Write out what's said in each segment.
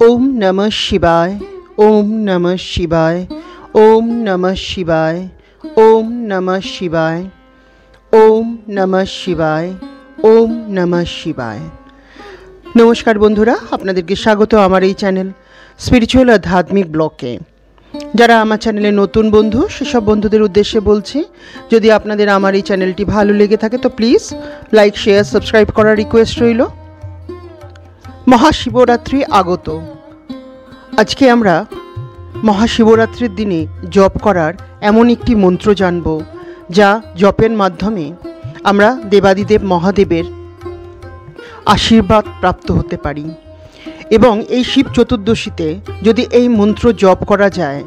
ओम नमः शिवाय, ओम नमः शिवाय, ओम नमः शिवाय, ओम नमः शिवाय, ओम नमः शिवाय, ओम नमः शिवाय। नमस्कार बंधुरा, आपनादेरके स्वागत आमार এই চ্যানেল স্পিরিচুয়াল আধ্যাত্মিক ব্লকে। যারা আমার চ্যানেলে নতুন বন্ধু সেসব বন্ধুদের উদ্দেশ্যে বলছি, যদি আপনাদের আমার এই চ্যানেলটি ভালো লেগে থাকে তো প্লিজ লাইক, শেয়ার, সাবস্ক্রাইব করার রিকোয়েস্ট রইল। মহাশিবরাত্রি আগত। আজকে আমরা মহাশিবরাত্রির দিনে জপ করার এমন একটি মন্ত্র জানব, যা জপের মাধ্যমে আমরা দেবাদিদেব মহাদেবের আশীর্বাদ প্রাপ্ত হতে পারি। এবং এই শিব চতুর্দশীতে যদি এই মন্ত্র জপ করা যায়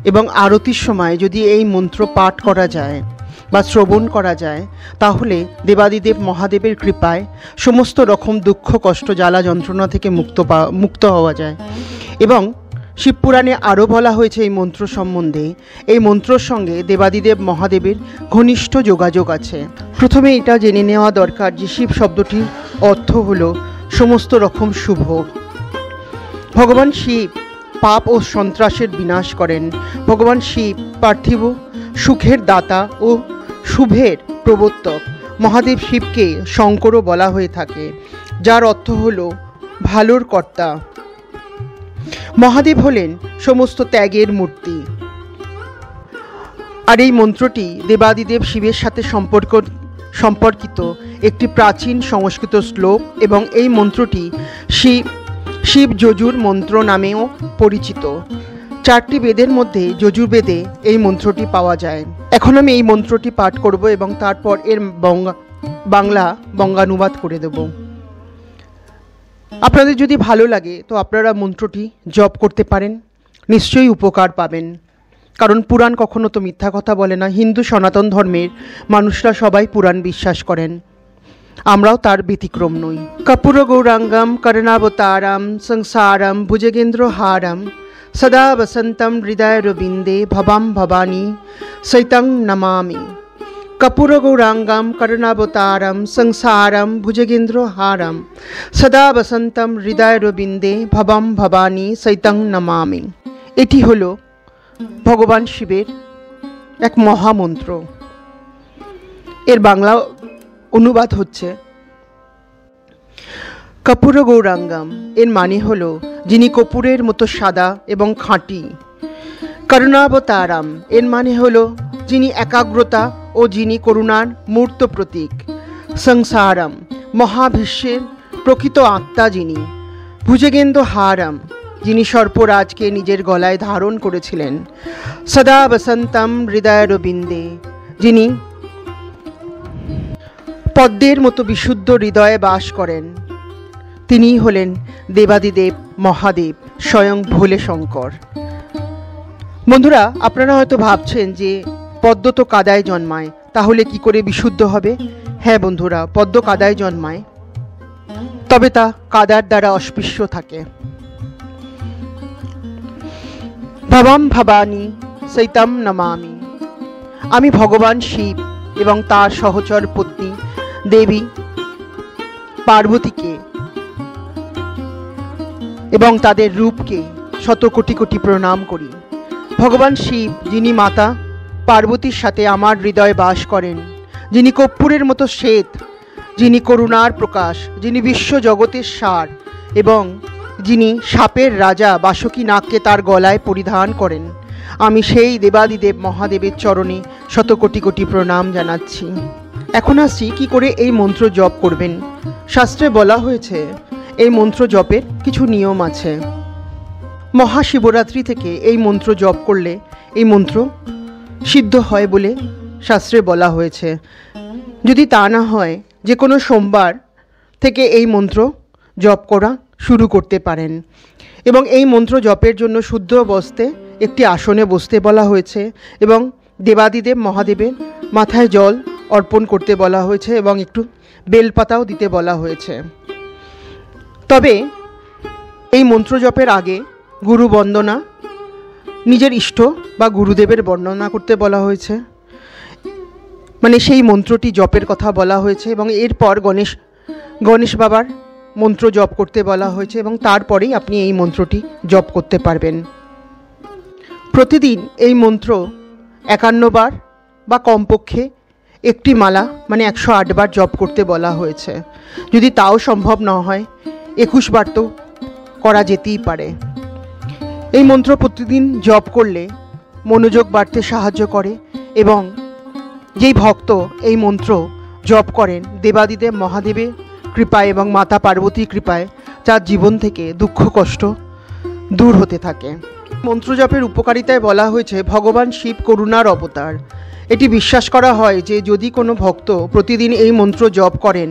এবং আরতির সময় যদি এই মন্ত্র পাঠ করা যায় বা শ্রবণ করা যায়, তাহলে দেবাদিদেব মহাদেবের কৃপায় সমস্ত রকম দুঃখ, কষ্ট, জ্বালা, যন্ত্রণা থেকে মুক্ত হওয়া যায়। এবং শিবপুরাণে আরও বলা হয়েছে এই মন্ত্র সম্বন্ধে, এই মন্ত্রর সঙ্গে দেবাদিদেব মহাদেবের ঘনিষ্ঠ যোগাযোগ আছে। প্রথমে এটা জেনে নেওয়া দরকার যে শিব শব্দটির অর্থ হল সমস্ত রকম শুভ। ভগবান শিব পাপ ও সন্ত্রাসের বিনাশ করেন। ভগবান শিব পার্থিব সুখের দাতা ও শুভের প্রবর্তক। মহাদেব শিবকে শঙ্করও বলা হয়ে থাকে, যার অর্থ হল ভালোর কর্তা। মহাদেব হলেন সমস্ত ত্যাগের মূর্তি। আর এই মন্ত্রটি দেবাদিদেব শিবের সাথে সম্পর্কিত একটি প্রাচীন সংস্কৃত শ্লোক, এবং এই মন্ত্রটি শিব যজুর মন্ত্র নামেও পরিচিত। 4টি বেদের মধ্যে যজুর্বেদে এই মন্ত্রটি পাওয়া যায়। এখন আমি এই মন্ত্রটি পাঠ করব এবং তারপর এর বাংলা বঙ্গানুবাদ করে দেব। আপনাদের যদি ভালো লাগে তো আপনারা মন্ত্রটি জপ করতে পারেন, নিশ্চয়ই উপকার পাবেন। কারণ পুরাণ কখনো তো মিথ্যা কথা বলে না। হিন্দু সনাতন ধর্মের মানুষরা সবাই পুরাণ বিশ্বাস করেন, আমরাও তার ব্যতিক্রম নই। কর্পূর গৌরাঙ্গম করণাবতারম সংসারম ভুজগেন্দ্র হারম সদা বসন্তম হৃদয়রবিন্দে ভবাম ভবানী সৈতং নমামি। কর্পূর গৌরাঙ্গম করণাবতারম সংসারম ভুজগেন্দ্র হারম সদা বসন্তম হৃদয়রবিন্দে ভবাম ভবানী সৈতং নমামি। এটি হল ভগবান শিবের এক মহামন্ত্র। এর বাংলা অনুবাদ হচ্ছে কর্পূর গৌরাঙ্গম। এর মানে হল যিনি কর্পূরের মতো সাদা এবং খাঁটি। করুণাবতারম এর মানে হল যিনি একাগ্রতা ও যিনি করুণার মূর্ত প্রতীক। সংসারম মহাবিশ্বের প্রকৃত আত্মা যিনি। ভুজগেন্দ্র হারম যিনি সর্পরাজকে নিজের গলায় ধারণ করেছিলেন। সদা বসন্তম হৃদয়রবিন্দে যিনি পদ্মের মতো বিশুদ্ধ হৃদয়ে বাস করেন। তিনিই হলেন দেবাদিদেব মহাদেব, স্বয়ং ভোলে শঙ্কর। বন্ধুরা, আপনারা হয়তো ভাবছেন যে পদ্ম তো কাদায় জন্মায়, তাহলে কি করে বিশুদ্ধ হবে? হ্যাঁ বন্ধুরা, পদ্ম কাদায় জন্মায়, তবে তা কাদার দ্বারা অস্পৃশ্য থাকে। ভবাম ভবানী সৈতম নমামি। আমি ভগবান শিব এবং তার সহচর পত্নী দেবী পার্বতীকে এবং তাদের রূপকে শত কোটি কোটি প্রণাম করি। ভগবান শিব যিনি মাতা পার্বতীর সাথে আমার হৃদয়ে বাস করেন, যিনি কর্পূরের মতো শ্বেত, যিনি করুণার প্রকাশ, যিনি বিশ্ব জগতের সার, এবং যিনি সাপের রাজা বাসুকী নাগকে তার গলায় পরিধান করেন, আমি সেই দেবাদিদেব মহাদেবের চরণে শত কোটি কোটি প্রণাম জানাচ্ছি। এখন আসছি কি করে এই মন্ত্র জপ করবেন। শাস্ত্রে বলা হয়েছে এই মন্ত্র জপের কিছু নিয়ম আছে। মহাশিবরাত্রি থেকে এই মন্ত্র জপ করলে এই মন্ত্র সিদ্ধ হয় বলে শাস্ত্রে বলা হয়েছে। যদি তা না হয়, যে কোনো সোমবার থেকে এই মন্ত্র জপ করা শুরু করতে পারেন। এবং এই মন্ত্র জপের জন্য শুদ্ধ বসতে একটি আসনে বসতে বলা হয়েছে, এবং দেবাদিদেব মহাদেবের মাথায় জল অর্পণ করতে বলা হয়েছে, এবং একটু বেলপাতাও দিতে বলা হয়েছে। তবে এই মন্ত্র জপের আগে গুরু বন্দনা, নিজের ইষ্ট বা গুরুদেবের বর্ণনা করতে বলা হয়েছে, মানে সেই মন্ত্রটি জপের কথা বলা হয়েছে। এবং এরপর গণেশ বাবার মন্ত্র জপ করতে বলা হয়েছে এবং তারপরেই আপনি এই মন্ত্রটি জপ করতে পারবেন। প্রতিদিন এই মন্ত্র 51 বার বা কমপক্ষে একটি মালা মানে 108 বার জপ করতে বলা হয়েছে। যদি তাও সম্ভব না হয় 21 বার তো করা যেতেই পারে। এই মন্ত্র প্রতিদিন জপ করলে মনোযোগ বাড়তে সাহায্য করে এবং যেই ভক্ত এই মন্ত্র জপ করেন দেবাদিদেব মহাদেবের কৃপায় এবং মাতা পার্বতীর কৃপায় তার জীবন থেকে দুঃখ কষ্ট দূর হতে থাকে। মন্ত্র জপের উপকারিতায় বলা হয়েছে ভগবান শিব করুণার অবতার। এটি বিশ্বাস করা হয় যে যদি কোনো ভক্ত প্রতিদিন এই মন্ত্র জপ করেন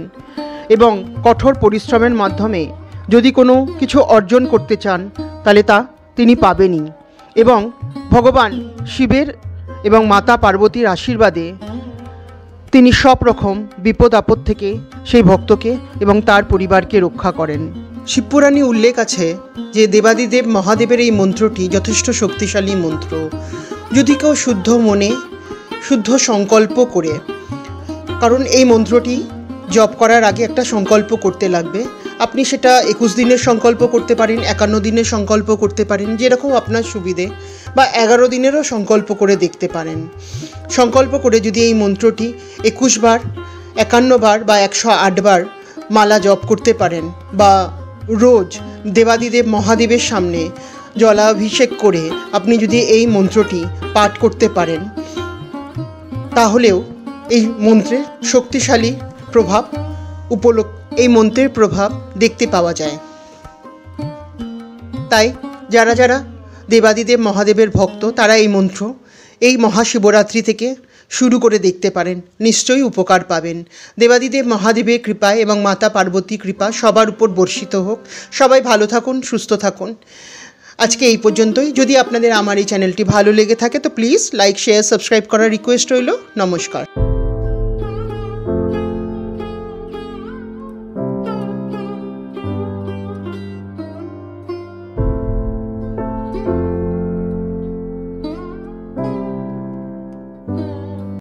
এবং কঠোর পরিশ্রমের মাধ্যমে যদি কোনো কিছু অর্জন করতে চান তাহলে তা তিনি পাবেনই এবং ভগবান শিবের এবং মাতা পার্বতীর আশীর্বাদে তিনি সব রকম বিপদ আপদ থেকে সেই ভক্তকে এবং তার পরিবারকে রক্ষা করেন। শিবপুরাণে উল্লেখ আছে যে দেবাদিদেব মহাদেবের এই মন্ত্রটি যথেষ্ট শক্তিশালী মন্ত্র। যদি কেউ শুদ্ধ মনে শুদ্ধ সংকল্প করে, কারণ এই মন্ত্রটি জপ করার আগে একটা সংকল্প করতে লাগবে। আপনি সেটা 21 দিনের সংকল্প করতে পারেন, 51 দিনের সংকল্প করতে পারেন, যেরকম আপনার সুবিধে, বা 11 দিনেরও সংকল্প করে দেখতে পারেন। সংকল্প করে যদি এই মন্ত্রটি 21 বার, 51 বার বা 108 বার মালা জপ করতে পারেন বা রোজ দেবাদিদেব মহাদেবের সামনে জলাভিষেক করে আপনি যদি এই মন্ত্রটি পাঠ করতে পারেন তাহলেও এই মন্ত্রের শক্তিশালী প্রভাব এই মন্ত্রের প্রভাব দেখতে পাওয়া যায়। তাই যারা যারা দেবাদিদেব মহাদেবের ভক্ত তারা এই মন্ত্র এই মহাশিবরাত্রি থেকে শুরু করে দেখতে পারেন, নিশ্চয়ই উপকার পাবেন। দেবাদিদেব মহাদেবের কৃপায় এবং মাতা পার্বতী কৃপা সবার উপর বর্ষিত হোক। সবাই ভালো থাকুন, সুস্থ থাকুন। আজকে এই পর্যন্তই। যদি আপনাদের আমার এই চ্যানেলটি ভালো লেগে থাকে তো প্লিজ লাইক, শেয়ার, সাবস্ক্রাইব করার রিকোয়েস্ট রইল। নমস্কার।